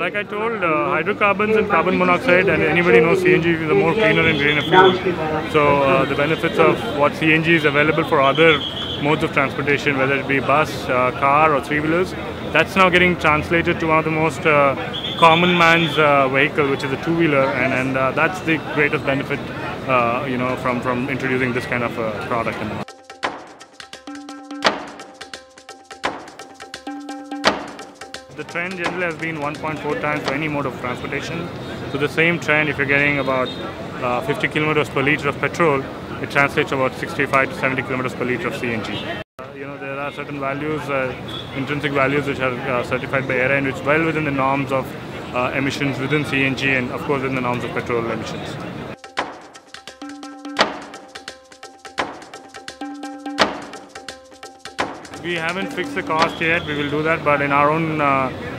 Like I told, hydrocarbons and carbon monoxide, and anybody knows CNG is a more cleaner and greener fuel. So the benefits of what CNG is available for other modes of transportation, whether it be bus, car or three-wheelers, that's now getting translated to one of the most common man's vehicle, which is a two-wheeler, and that's the greatest benefit, from introducing this kind of product in the market. The trend generally has been 1.4 times for any mode of transportation. So the same trend, if you're getting about 50 kilometers per liter of petrol, it translates to about 65 to 70 kilometers per liter of CNG. There are certain values, intrinsic values, which are certified by ARAI, and which well within the norms of emissions within CNG and of course within the norms of petrol emissions. We haven't fixed the cost yet, we will do that, but in our own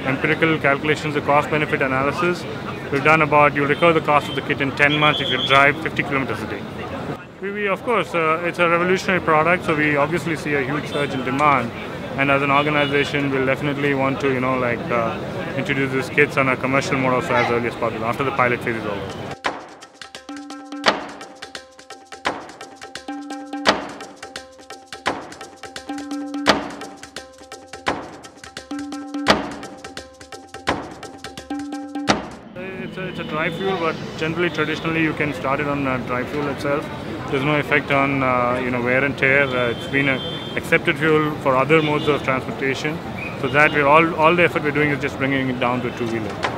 empirical calculations, the cost-benefit analysis, we've done about, you'll recover the cost of the kit in 10 months if you drive 50 kilometers a day. We of course, it's a revolutionary product, so we obviously see a huge surge in demand, and as an organization, we'll definitely want to, introduce these kits on a commercial mode also as early as possible, after the pilot phase is over. It's a dry fuel, but generally, traditionally, you can start it on dry fuel itself. There's no effect on wear and tear. It's been an accepted fuel for other modes of transportation. So that all the effort we're doing is just bringing it down to two-wheeler.